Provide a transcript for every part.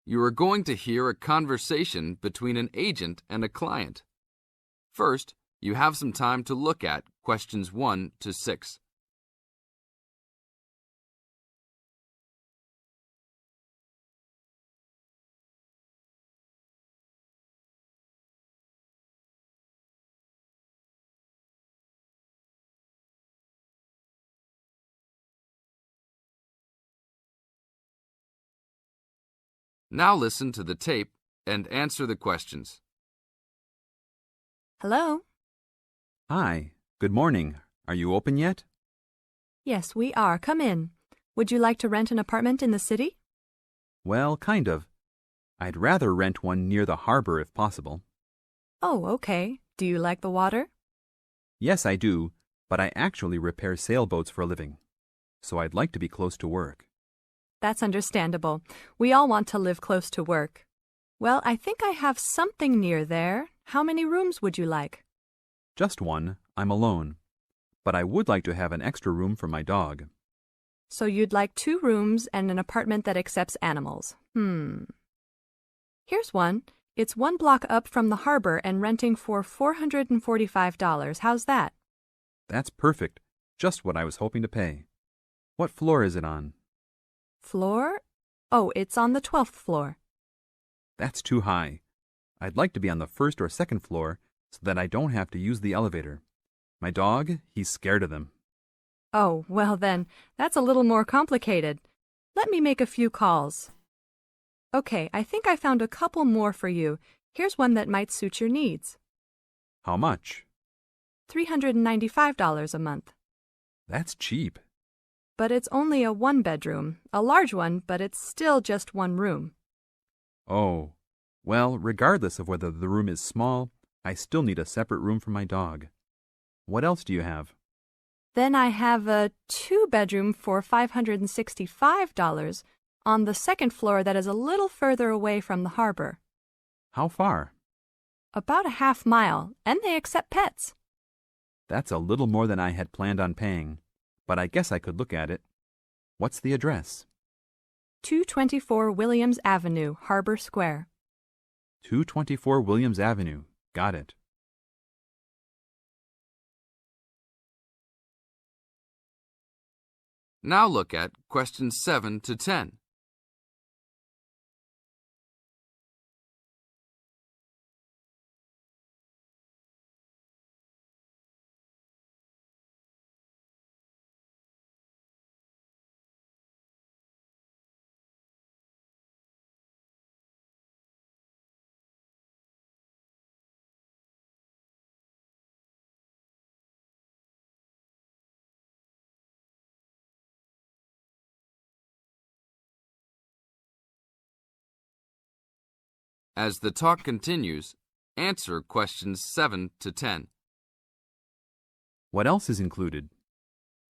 You are going to hear a conversation between an agent and a client. First, you have some time to look at questions 1 to 6. Now listen to the tape and answer the questions. Hello? Hi, good morning. Are you open yet? Yes, we are. Come in. Would you like to rent an apartment in the city? Well, kind of. I'd rather rent one near the harbor if possible. Oh, okay. Do you like the water? Yes, I do, but I actually repair sailboats for a living, so I'd like to be close to work. That's understandable. We all want to live close to work. Well, I think I have something near there. How many rooms would you like? Just one. I'm alone. But I would like to have an extra room for my dog. So you'd like 2 rooms and an apartment that accepts animals. Here's one. It's 1 block up from the harbor and renting for $445. How's that? That's perfect. Just what I was hoping to pay. What floor is it on? Floor? Oh, it's on the 12th floor. That's too high. I'd like to be on the 1st or 2nd floor so that I don't have to use the elevator. My dog, he's scared of them. Oh, well then, that's a little more complicated. Let me make a few calls. Okay, I think I found a couple more for you. Here's one that might suit your needs. How much? $395 a month. That's cheap. But it's only a 1-bedroom, a large one, but it's still just 1 room. Oh, well, regardless of whether the room is small, I still need a separate room for my dog. What else do you have? Then I have a 2-bedroom for $565 on the 2nd floor that is a little further away from the harbor. How far? About a half mile, and they accept pets. That's a little more than I had planned on paying, but I guess I could look at it. What's the address? 224 Williams Avenue, Harbor Square. 224 Williams Avenue. Got it. Now look at questions 7 to 10. As the talk continues, answer questions 7 to 10. What else is included?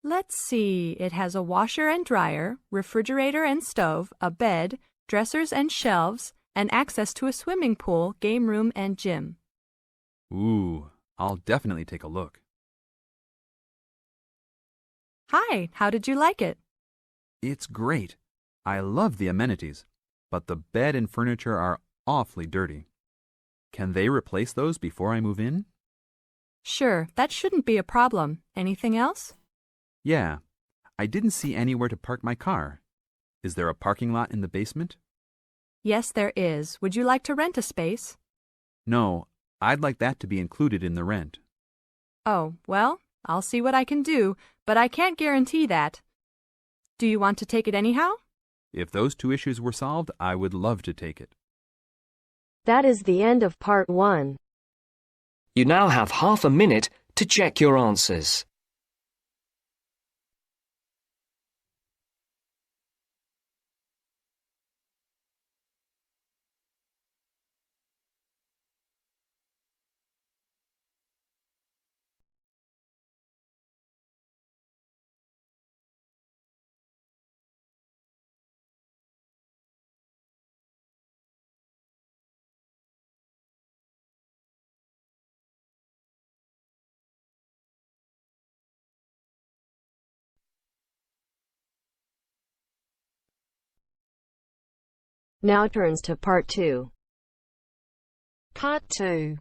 Let's see, it has a washer and dryer, refrigerator and stove, a bed, dressers and shelves, and access to a swimming pool, game room, and gym. Ooh, I'll definitely take a look. Hi, how did you like it? It's great. I love the amenities, but the bed and furniture are awfully dirty. Can they replace those before I move in? Sure, that shouldn't be a problem. Anything else? Yeah, I didn't see anywhere to park my car. Is there a parking lot in the basement? Yes, there is. Would you like to rent a space? No, I'd like that to be included in the rent. Oh, well, I'll see what I can do, but I can't guarantee that. Do you want to take it anyhow? If those 2 issues were solved, I would love to take it. That is the end of part 1. You now have half a minute to check your answers. Now turns to Part 2. Part 2.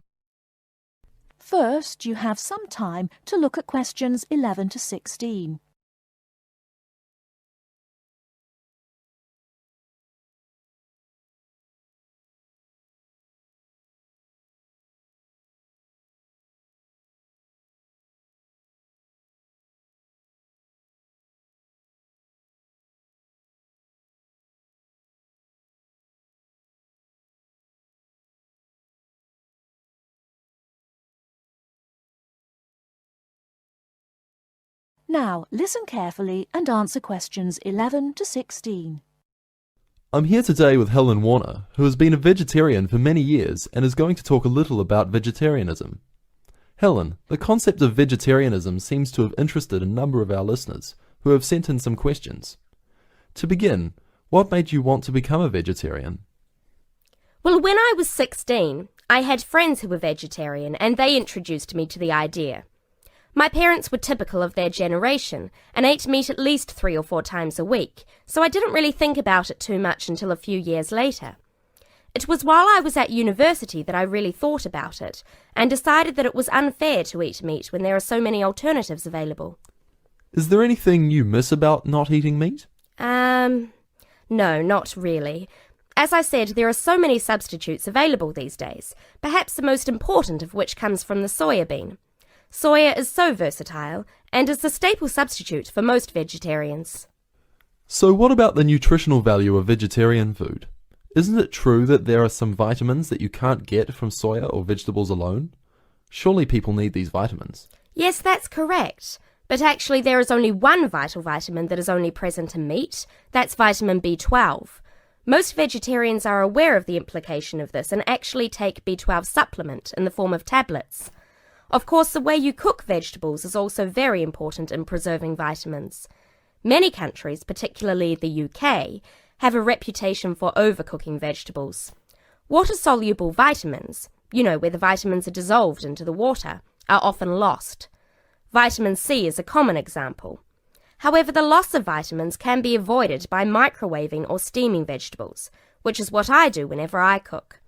First, you have some time to look at questions 11 to 16. Now, listen carefully and answer questions 11 to 16. I'm here today with Helen Warner, who has been a vegetarian for many years and is going to talk a little about vegetarianism. Helen, the concept of vegetarianism seems to have interested a number of our listeners, who have sent in some questions. To begin, what made you want to become a vegetarian? Well, when I was 16, I had friends who were vegetarian and they introduced me to the idea. My parents were typical of their generation and ate meat at least 3 or 4 times a week, so I didn't really think about it too much until a few years later. It was while I was at university that I really thought about it and decided that it was unfair to eat meat when there are so many alternatives available. Is there anything you miss about not eating meat? No, not really. As I said, there are so many substitutes available these days, perhaps the most important of which comes from the soya bean. Soya is so versatile and is the staple substitute for most vegetarians. So what about the nutritional value of vegetarian food? Isn't it true that there are some vitamins that you can't get from soya or vegetables alone? Surely people need these vitamins. Yes, that's correct. But actually there is only one vital vitamin that is only present in meat. That's vitamin B12. Most vegetarians are aware of the implication of this and actually take B12 supplement in the form of tablets. Of course, the way you cook vegetables is also very important in preserving vitamins. Many countries, particularly the UK, have a reputation for overcooking vegetables. Water-soluble vitamins, where the vitamins are dissolved into the water, are often lost. Vitamin C is a common example. However, the loss of vitamins can be avoided by microwaving or steaming vegetables, which is what I do whenever I cook.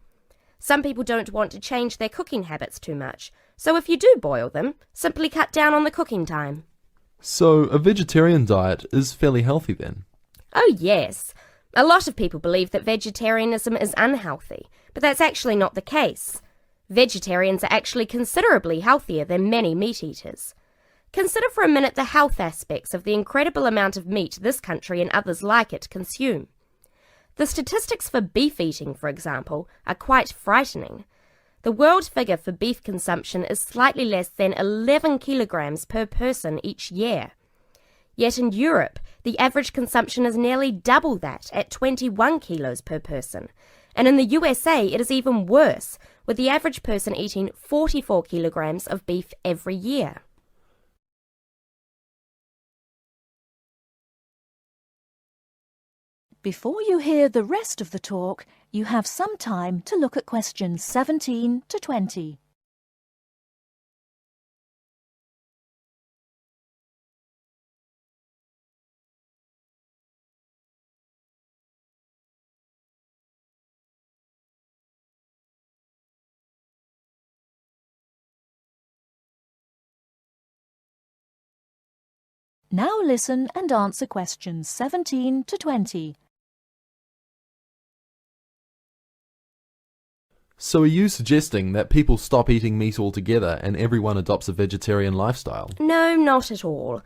Some people don't want to change their cooking habits too much, so if you do boil them, simply cut down on the cooking time. So a vegetarian diet is fairly healthy then? Oh yes. A lot of people believe that vegetarianism is unhealthy, but that's actually not the case. Vegetarians are actually considerably healthier than many meat eaters. Consider for a minute the health aspects of the incredible amount of meat this country and others like it consume. The statistics for beef eating, for example, are quite frightening. The world figure for beef consumption is slightly less than 11 kilograms per person each year. Yet in Europe, the average consumption is nearly double that at 21 kilos per person. And in the USA, it is even worse, with the average person eating 44 kilograms of beef every year. Before you hear the rest of the talk, you have some time to look at questions 17 to 20. Now listen and answer questions 17 to 20. So are you suggesting that people stop eating meat altogether and everyone adopts a vegetarian lifestyle? No, not at all.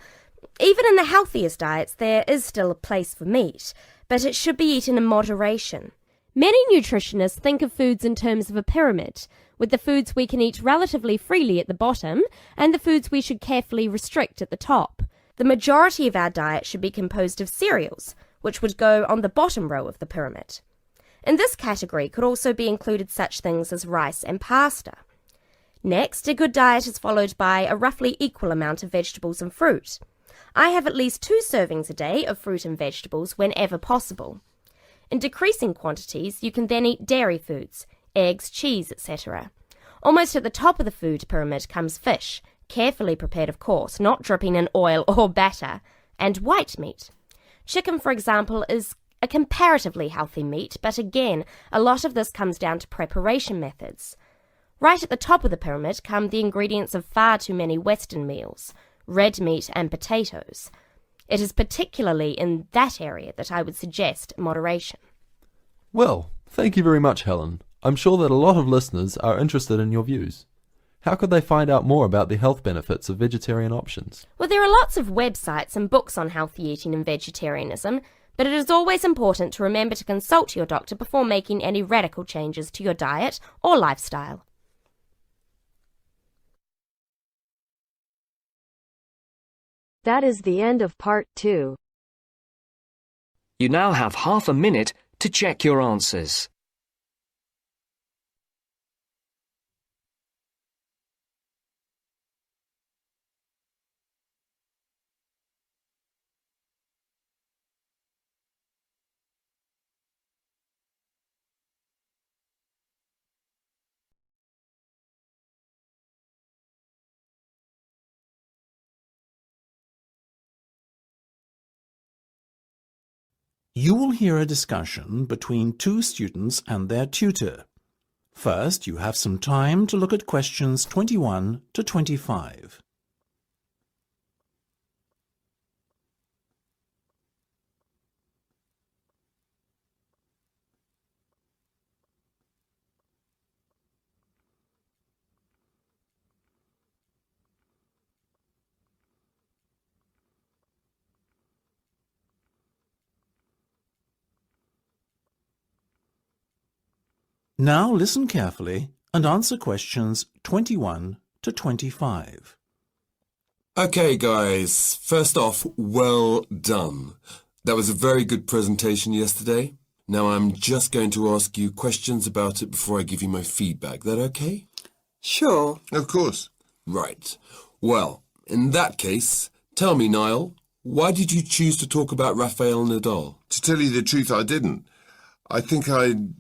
Even in the healthiest diets, there is still a place for meat, but it should be eaten in moderation. Many nutritionists think of foods in terms of a pyramid, with the foods we can eat relatively freely at the bottom and the foods we should carefully restrict at the top. The majority of our diet should be composed of cereals, which would go on the bottom row of the pyramid. In this category could also be included such things as rice and pasta. Next, a good diet is followed by a roughly equal amount of vegetables and fruit. I have at least 2 servings a day of fruit and vegetables whenever possible. In decreasing quantities, you can then eat dairy foods, eggs, cheese, etc. Almost at the top of the food pyramid comes fish, carefully prepared of course, not dripping in oil or batter, and white meat. Chicken, for example, is a comparatively healthy meat, but again, a lot of this comes down to preparation methods. Right at the top of the pyramid come the ingredients of far too many Western meals, red meat and potatoes. It is particularly in that area that I would suggest moderation. Well, thank you very much, Helen. I'm sure that a lot of listeners are interested in your views. How could they find out more about the health benefits of vegetarian options? Well, there are lots of websites and books on healthy eating and vegetarianism, but it is always important to remember to consult your doctor before making any radical changes to your diet or lifestyle. That is the end of part 2. You now have half a minute to check your answers. You will hear a discussion between two students and their tutor. First, you have some time to look at questions 21 to 25. Now listen carefully and answer questions 21 to 25. Okay, guys. First off, well done. That was a very good presentation yesterday. Now I'm just going to ask you questions about it before I give you my feedback. That okay? Sure. Of course. Right. Well, in that case, tell me, Niall, why did you choose to talk about Rafael Nadal? To tell you the truth, I didn't. I think I'd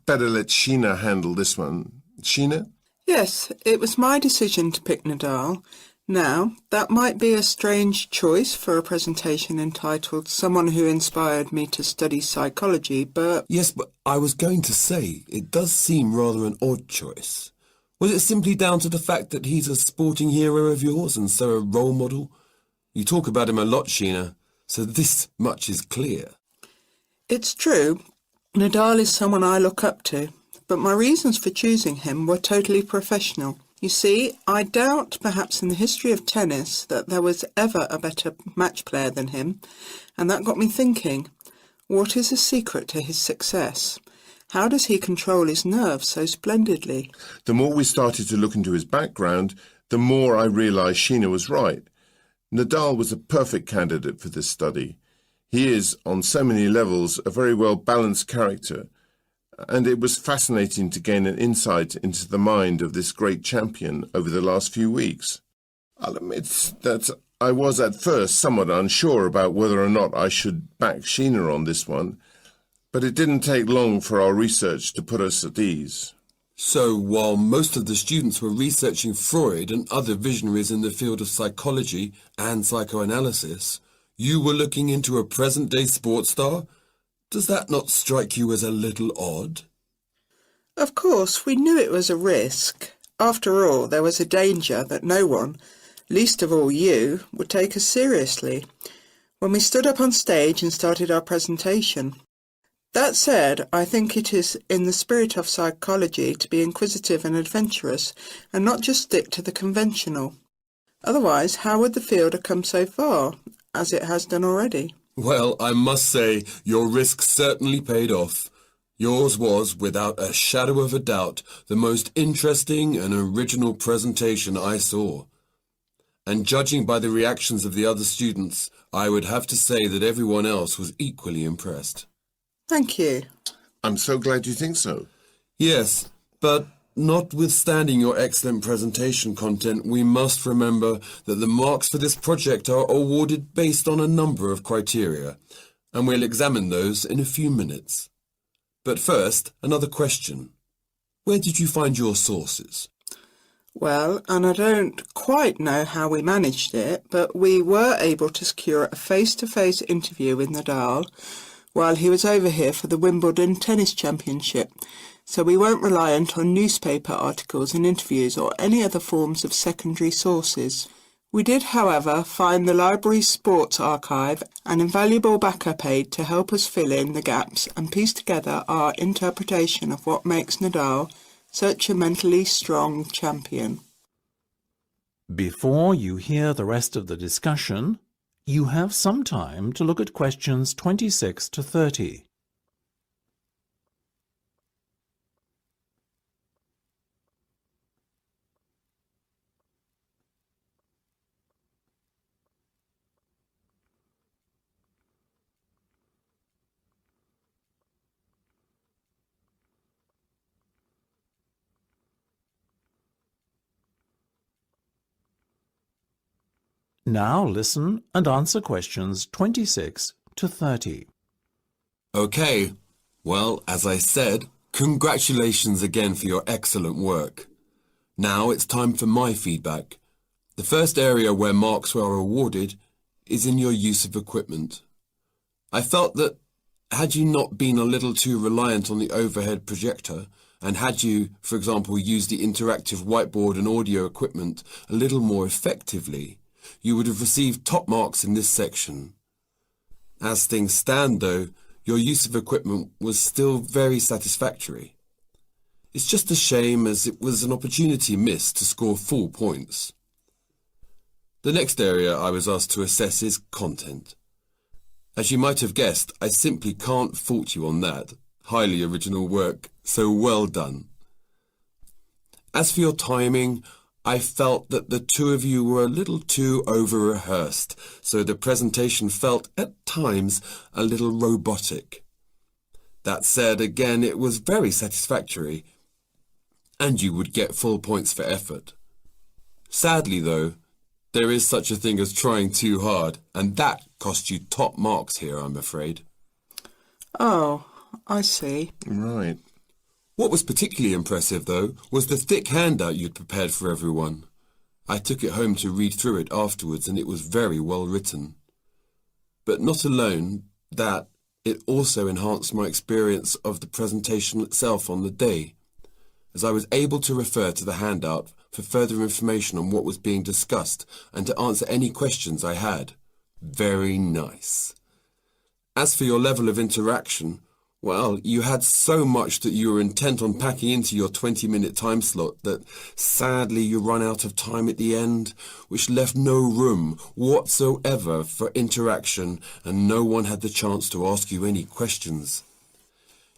better let Sheena handle this one. Sheena? Yes, it was my decision to pick Nadal. Now, that might be a strange choice for a presentation entitled Someone Who Inspired Me to Study Psychology, but... Yes, but I was going to say, it does seem rather an odd choice. Was it simply down to the fact that he's a sporting hero of yours and so a role model? You talk about him a lot, Sheena, so this much is clear. It's true. Nadal is someone I look up to, but my reasons for choosing him were totally professional. You see, I doubt perhaps in the history of tennis that there was ever a better match player than him, and that got me thinking, what is the secret to his success? How does he control his nerves so splendidly? The more we started to look into his background, the more I realised Sheena was right. Nadal was a perfect candidate for this study. He is, on so many levels, a very well-balanced character, and it was fascinating to gain an insight into the mind of this great champion over the last few weeks. I'll admit that I was at first somewhat unsure about whether or not I should back Sheena on this one, but it didn't take long for our research to put us at ease. So, while most of the students were researching Freud and other visionaries in the field of psychology and psychoanalysis, you were looking into a present-day sports star? Does that not strike you as a little odd? Of course, we knew it was a risk. After all, there was a danger that no one, least of all you, would take us seriously when we stood up on stage and started our presentation. That said, I think it is in the spirit of psychology to be inquisitive and adventurous and not just stick to the conventional. Otherwise, how would the field have come so far, as it has done already? Well, I must say, your risk certainly paid off. Yours was, without a shadow of a doubt, the most interesting and original presentation I saw. And judging by the reactions of the other students, I would have to say that everyone else was equally impressed. Thank you. I'm so glad you think so. Yes, but notwithstanding your excellent presentation content, we must remember that the marks for this project are awarded based on a number of criteria, and we'll examine those in a few minutes. But first, another question. Where did you find your sources? Well, and I don't quite know how we managed it, but we were able to secure a face-to-face interview with Nadal, while he was over here for the Wimbledon Tennis Championship, so we weren't reliant on newspaper articles and interviews or any other forms of secondary sources. We did, however, find the library's sports archive an invaluable backup aid to help us fill in the gaps and piece together our interpretation of what makes Nadal such a mentally strong champion. Before you hear the rest of the discussion, you have some time to look at questions 26 to 30. Now listen and answer questions 26 to 30. Okay, well, as I said, congratulations again for your excellent work. Now it's time for my feedback. The first area where marks were awarded is in your use of equipment. I felt that had you not been a little too reliant on the overhead projector, and had you, for example, used the interactive whiteboard and audio equipment a little more effectively, you would have received top marks in this section. As things stand, though, your use of equipment was still very satisfactory. It's just a shame as it was an opportunity missed to score full points. The next area I was asked to assess is content. As you might have guessed, I simply can't fault you on that. Highly original work, so well done. As for your timing, I felt that the two of you were a little too over-rehearsed, so the presentation felt, at times, a little robotic. That said, again, it was very satisfactory, and you would get full points for effort. Sadly, though, there is such a thing as trying too hard, and that cost you top marks here, I'm afraid. Oh, I see. Right. What was particularly impressive, though, was the thick handout you'd prepared for everyone. I took it home to read through it afterwards, and it was very well written. But not alone that, it also enhanced my experience of the presentation itself on the day, as I was able to refer to the handout for further information on what was being discussed and to answer any questions I had. Very nice. As for your level of interaction, well, you had so much that you were intent on packing into your 20-minute time slot that sadly you run out of time at the end, which left no room whatsoever for interaction and no one had the chance to ask you any questions.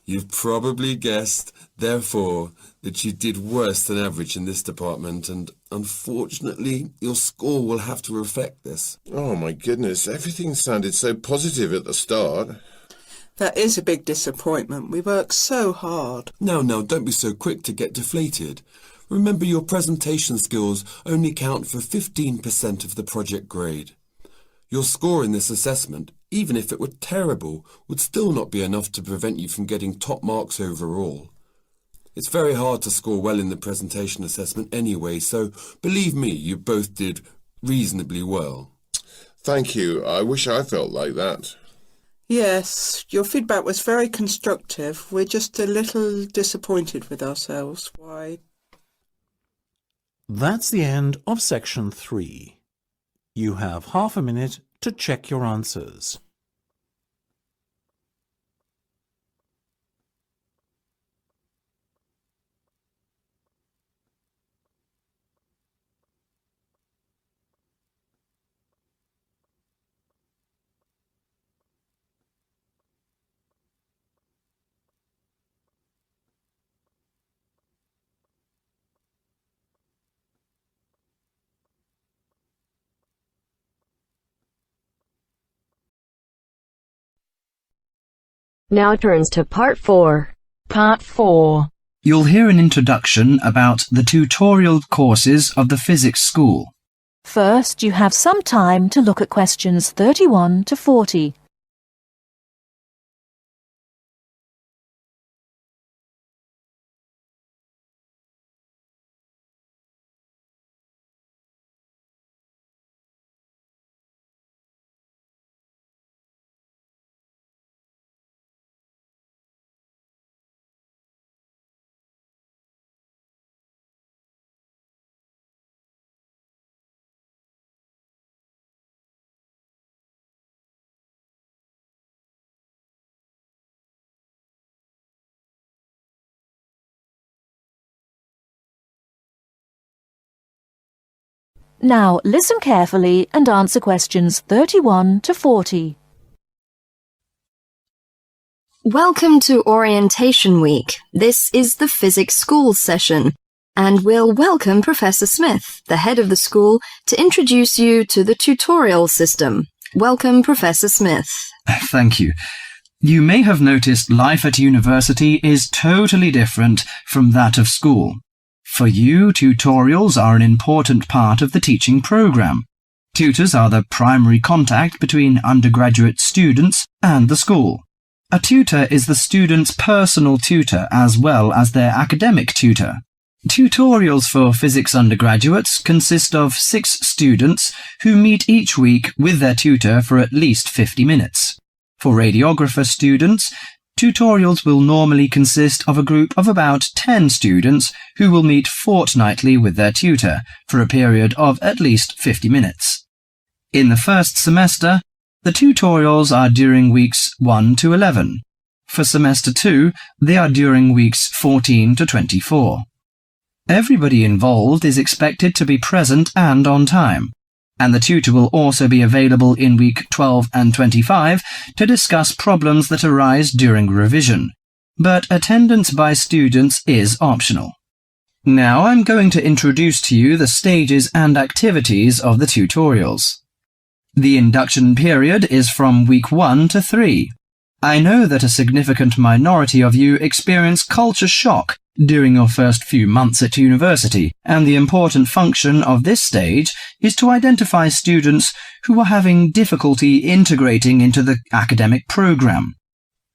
You've probably guessed, therefore, that you did worse than average in this department, and unfortunately, your score will have to reflect this. Oh my goodness, everything sounded so positive at the start. That is a big disappointment. We worked so hard. Now, don't be so quick to get deflated. Remember, your presentation skills only count for 15% of the project grade. Your score in this assessment, even if it were terrible, would still not be enough to prevent you from getting top marks overall. It's very hard to score well in the presentation assessment anyway, so believe me, you both did reasonably well. Thank you. I wish I felt like that. Yes, your feedback was very constructive. We're just a little disappointed with ourselves. Why? That's the end of section 3. You have half a minute to check your answers. Now turns to Part 4. Part 4. You'll hear an introduction about the tutorial courses of the physics school. First, you have some time to look at questions 31 to 40. Now listen carefully and answer questions 31 to 40. Welcome to Orientation Week. This is the Physics School session, and we'll welcome Professor Smith, the head of the school, to introduce you to the tutorial system. Welcome, Professor Smith. Thank you. You may have noticed life at university is totally different from that of school. For you, tutorials are an important part of the teaching program. Tutors are the primary contact between undergraduate students and the school. A tutor is the student's personal tutor as well as their academic tutor. Tutorials for physics undergraduates consist of 6 students who meet each week with their tutor for at least 50 minutes. For radiographer students, tutorials will normally consist of a group of about 10 students who will meet fortnightly with their tutor for a period of at least 50 minutes. In the first semester, the tutorials are during weeks 1 to 11. For semester 2, they are during weeks 14 to 24. Everybody involved is expected to be present and on time, and the tutor will also be available in week 12 and 25 to discuss problems that arise during revision, but attendance by students is optional. Now I'm going to introduce to you the stages and activities of the tutorials. The induction period is from week 1 to 3. I know that a significant minority of you experience culture shock during your first few months at university, and the important function of this stage is to identify students who are having difficulty integrating into the academic program.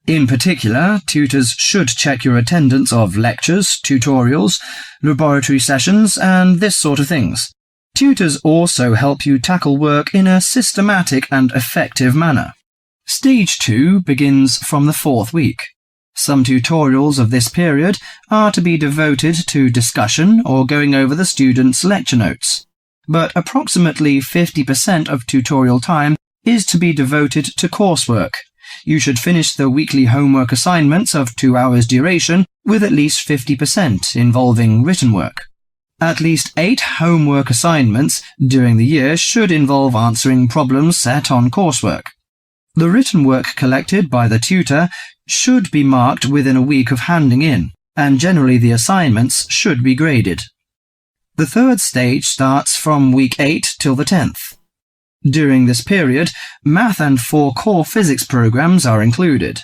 In particular, tutors should check your attendance of lectures, tutorials, laboratory sessions, and this sort of things. Tutors also help you tackle work in a systematic and effective manner. Stage 2 begins from the 4th week. Some tutorials of this period are to be devoted to discussion or going over the students' lecture notes, but approximately 50% of tutorial time is to be devoted to coursework. You should finish the weekly homework assignments of 2 hours duration with at least 50% involving written work. At least 8 homework assignments during the year should involve answering problems set on coursework. The written work collected by the tutor should be marked within a week of handing in, and generally the assignments should be graded. The 3rd stage starts from week 8 till the 10th. During this period, math and 4 core physics programs are included.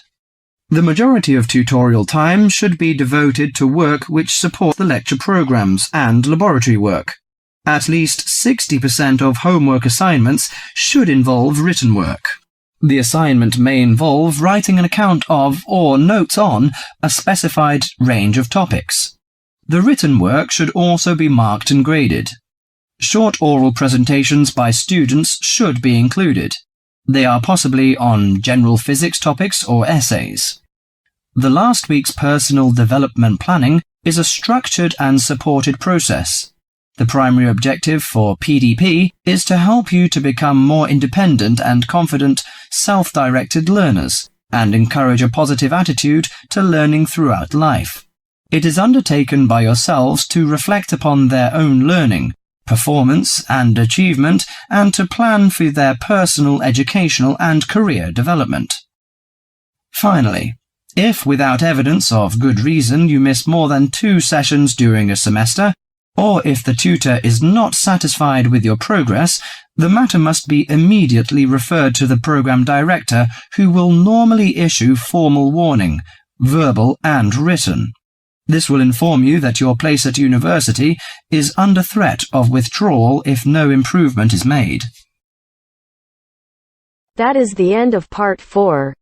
The majority of tutorial time should be devoted to work which supports the lecture programs and laboratory work. At least 60% of homework assignments should involve written work. The assignment may involve writing an account of or notes on a specified range of topics. The written work should also be marked and graded. Short oral presentations by students should be included. They are possibly on general physics topics or essays. The last week's personal development planning is a structured and supported process. The primary objective for PDP is to help you to become more independent and confident, self-directed learners, and encourage a positive attitude to learning throughout life. It is undertaken by yourselves to reflect upon their own learning, performance and achievement, and to plan for their personal, educational and career development. Finally, if without evidence of good reason you miss more than 2 sessions during a semester, or if the tutor is not satisfied with your progress, the matter must be immediately referred to the program director, who will normally issue formal warning, verbal and written. This will inform you that your place at university is under threat of withdrawal if no improvement is made. That is the end of part 4.